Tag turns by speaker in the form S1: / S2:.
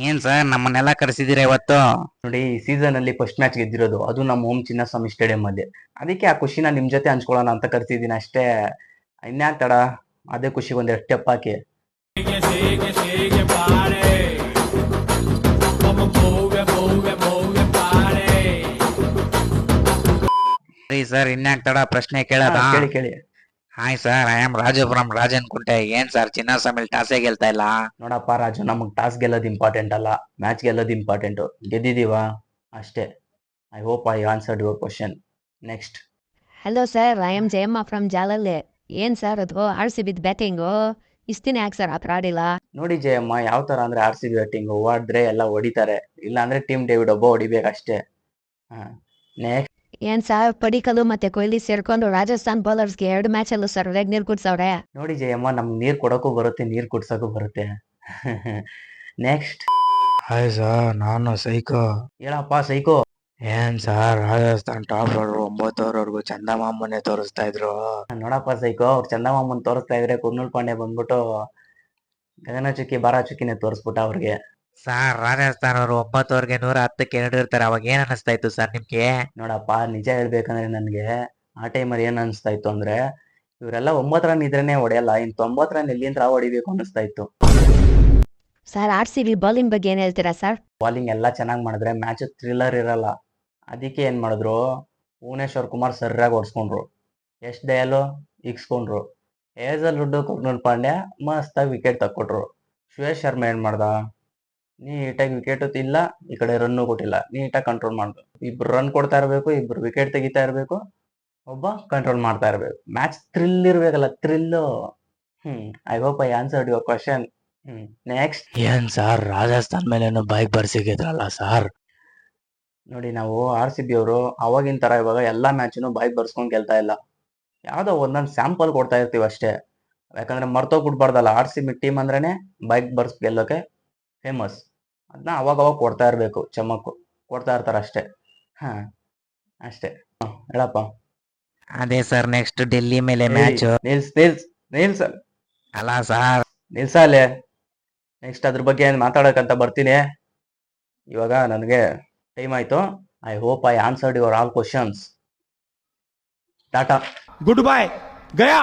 S1: ಏನ್ ಸರ್ ನಮ್ಮನ್ನೆಲ್ಲ ಕರೆಸಿದಿರ ಇವತ್ತು?
S2: ನೋಡಿ, ಈ ಸೀಸನ್ ಅಲ್ಲಿ ಫಸ್ಟ್ ಮ್ಯಾಚ್ ಗೆದ್ದಿರೋದು, ಅದು ನಮ್ಮ ಹೋಮ್ ಚಿನ್ನಸ್ವಾಮಿ ಸ್ಟೇಡಿಯಂ ಅಲ್ಲಿ. ಅದಕ್ಕೆ ಆ ಖುಷಿನ ನಿಮ್ ಜೊತೆ ಹಂಚ್ಕೊಳ್ಳೋಣ ಅಂತ ಕರ್ತಿದ್ದೀನಿ ಅಷ್ಟೇ. ಇನ್ಯಾಕ್ ತಡ, ಅದೇ ಖುಷಿಗೆ ಒಂದೆರಡು ಸ್ಟೆಪ್ ಹಾಕಿ.
S1: ಸರ್ ಇನ್ಯಾಕ್ ತಡ, ಪ್ರಶ್ನೆ ಕೇಳದ?
S2: ಕೇಳಿ ಕೇಳಿ.
S1: Hi sir, I am Raju from Rajan ಕುಂಟೆ. ಏನ್ ಸರ್ ಚಿನ್ನಸ್ವಾಮಿ ಟಾಸೇ ಗೆಲ್ತಾ ಇಲ್ಲ?
S2: ನೋಡಪ್ಪ ರಾಜು, ನಮಗ್ ಟಾಸ್ ಗೆಲ್ಲೋದು ಇಂಪಾರ್ಟೆಂಟ್ ಅಲ್ಲ, ಮ್ಯಾಚ್ ಗೆಲ್ಲೋದು ಇಂಪಾರ್ಟೆಂಟ್. ಗೆದ್ದಿದೀವಾ ಅಷ್ಟೇ. I hope I answered your question. Next.
S3: Hello sir, I am Jayamma from ಜಾಲಲ್ಲಿ. ಏನು ಸರ್ ಅದು ಆರ್ ಸಿ ಬಿದ್ ಬ್ಯಾಟಿಂಗು? ಇಷ್ಟು ದಿನ ಯಾಕೆ ಸರ್ ಆ ಥರ ಆಡಿಲ್ಲ?
S2: ನೋಡಿ ಜಯಮ್ಮ, ಯಾವ ತರ ಅಂದ್ರೆ ಆರ್ ಸಿ ಬಿ ಬ್ಯಾಟಿಂಗ್ ಹೊಡೆದ್ರೆ ಎಲ್ಲ ಹೊಡಿತಾರೆ, ಇಲ್ಲ ಅಂದ್ರೆ ಟೀಮ್ ಡೇವಿಡ್ ಒಬ್ಬ ಹೊಡಿಬೇಕಷ್ಟೇ. ನೆಕ್ಸ್ಟ್.
S3: ಏನು ಸರ್, ಪಡಿಕಲು ಮತ್ತೆ ಕೊಹ್ಲಿ ಸೇರ್ಕೊಂಡು ರಾಜಸ್ಥಾನ್ ಬೌಲರ್ಸ್ಗೆ 2 ಮ್ಯಾಚಲ್ಲೂ ಸರ್ಯಾಗಿ ನೀರು ಕುಡ್ಸವ್ರೆ.
S2: ನೋಡಿ ಜಯಮ್ಮ, ನಮ್ಗೆ ನೀರ್ ಕೊಡಕ್ಕೂ ಬರುತ್ತೆ, ನೀರ್ ಕುಡ್ಸಕ್ಕೂ ಬರುತ್ತೆ. ನೆಕ್ಸ್ಟ್.
S1: ಹಾಯ್ ಸರ್, ನಾನು ಸೈಕೋ.
S2: ಹೇಳಪ್ಪ ಸೈಕೋ.
S1: ಏನ್ ಸರ್ ರಾಜಸ್ಥಾನ್ ಟಾಪ್ ಆರ್ಡರ್ 9 ಓವರ್ವರೆಗೂ ಚಂದಮಾಮನೆ ತೋರಿಸ್ತಾ ಇದ್ರು.
S2: ನೋಡಪ್ಪ ಸೈಕೋ, ಅವ್ರು ಚಂದಮಾಮನ್ ತೋರಿಸ್ತಾ ಇದ್ರೆ ಕುರ್ನೂಲ್ ಪಾಂಡ್ಯ ಬಂದ್ಬಿಟ್ಟು ಗಗನ ಚುಕ್ಕಿ ಬಾರ ಚುಕ್ಕಿನೇ ತೋರಿಸ್ಬಿಟ್ಟ ಅವ್ರಿಗೆ.
S1: ಸರ್ ರಾಜಸ್ಥಾನ್ ಅವರು 9 ಓವರ್ಗೆ 110ಕ್ಕೆ ನಡೆದಿರ್ತಾರೆ, ಅವಾಗ ಏನ್ ಅನಿಸ್ತಾ ಇತ್ತು ಸರ್ ನಿಮ್ಗೆ?
S2: ನೋಡಪ್ಪ, ನಿಜ ಹೇಳ್ಬೇಕಂದ್ರೆ ನನ್ಗೆ ಆ ಟೈಮಲ್ಲಿ ಏನ್ ಅನಿಸ್ತಾ ಇತ್ತು ಅಂದ್ರೆ, ಇವರೆಲ್ಲ 9 ರನ್ ಇದ್ರೇನೆ ಹೊಡೆಯಲ್ಲ, ಇನ್ 90 ರನ್ ಎಲ್ಲಿಂದ ಹೊಡಿಬೇಕು ಅನಿಸ್ತಾ ಇತ್ತು.
S3: Sir R C B bowling ಬಗ್ಗೆ ಏನು ಹೇಳ್ತೀರಾ ಸರ್?
S2: ಬಾಲಿಂಗ್ ಎಲ್ಲ ಚೆನ್ನಾಗಿ ಮಾಡಿದ್ರೆ ಮ್ಯಾಚ್ ಥ್ರಿಲ್ಲರ್ ಇರಲ್ಲ. ಅದಕ್ಕೆ ಏನ್ ಮಾಡಿದ್ರು, ಭುವನೇಶ್ವರ್ ಕುಮಾರ್ ಸರ್ರಾಗಿ ಹೊಡ್ಸ್ಕೊಂಡ್ರು, ಎಸ್ ದಯಾಲು ಇಕ್ಸ್ಕೊಂಡ್ರು, ಹೇಜಲ್ವುಡ್ ಕುರ್ನೂಲ್ ಪಾಂಡ್ಯ ಮಸ್ತಾಗಿ ವಿಕೆಟ್ ತಕ್ಕೊಟ್ರು. ಶ್ರೇಯಸ್ ಶರ್ಮಾ ಏನ್ ಮಾಡ್ದ, ನೀಟಾಗಿ ವಿಕೆಟ್ ಇಲ್ಲ, ಈ ಕಡೆ ರನ್ನು ಕೊಟ್ಟಿಲ್ಲ, ನೀಟಾಗಿ ಕಂಟ್ರೋಲ್ ಮಾಡ್ದು. ಇಬ್ರು ರನ್ ಕೊಡ್ತಾ ಇರ್ಬೇಕು, ಇಬ್ರು ವಿಕೆಟ್ ತೆಗಿತಾ ಇರ್ಬೇಕು, ಒಬ್ಬ ಕಂಟ್ರೋಲ್ ಮಾಡ್ತಾ ಇರ್ಬೇಕು. ಮ್ಯಾಚ್ ಥ್ರಿಲ್ ಇರ್ಬೇಕಲ್ಲ, thrill. I hope I answered your question. Next.
S1: ಏನ್ ಸರ್ ರಾಜಸ್ಥಾನ್ ಮೇಲೇನು ಬೈಕ್ ಬರ್ಸಿಗಿದ್ರಲ್ಲ ಸರ್?
S2: ನೋಡಿ, ನಾವು ಆರ್ ಸಿ ಬಿ ಅವರು ಅವಾಗಿನ ತರ ಇವಾಗ ಎಲ್ಲಾ ಮ್ಯಾಚ್ನು ಬಾಯ್ ಬರ್ಸ್ಕೊಂಡ್ ಗೆಲ್ತಾ ಇಲ್ಲ. ಯಾವ್ದೋ ಒಂದೊಂದು ಸ್ಯಾಂಪಲ್ ಕೊಡ್ತಾ ಇರ್ತೀವಿ ಅಷ್ಟೇ. ಯಾಕಂದ್ರೆ ಮರ್ತೋಗ್ಬಿಡ್ಬಾರ್ದಲ್ಲ, ಆರ್ ಸಿ ಬಿ ಟೀಮ್ ಅಂದ್ರೇನೆ ಬೈಕ್ ಬರ್ಸ್ ಗೆಲ್ಲೋಕೆ ಫೇಮಸ್. ಅದನ್ನ ಅವಾಗ ಅವಾಗ ಕೊಡ್ತಾ ಇರ್ಬೇಕು, ಚಮಕ್ಕು ಕೊಡ್ತಾ ಇರ್ತಾರ ಅಷ್ಟೇ. ಹಾ ಅಷ್ಟೇ. ಹೇಳಪ್ಪ.
S1: ಅದೇ ಸರ್, ನೆಕ್ಸ್ಟ್ ಡೆಲ್ಲಿ ಮೇಲೆ ಮ್ಯಾಚ್.
S2: ನಿಲ್ಸ್ ನಿಲ್ಸ್ ನಿಲ್ಸ್
S1: ಅಲ್ಲ ಸರ್.
S2: ನಿಲ್ಸ ಅಲ್ಲೇ. ನೆಕ್ಸ್ಟ್ ಅದ್ರ ಬಗ್ಗೆ ಮಾತಾಡಕಂತ ಬರ್ತೀನಿ. ಇವಾಗ ನನಗೆ ಟೈಮ್ ಆಯ್ತು. I hope I answered your all questions. Tata.
S4: Good bye गया।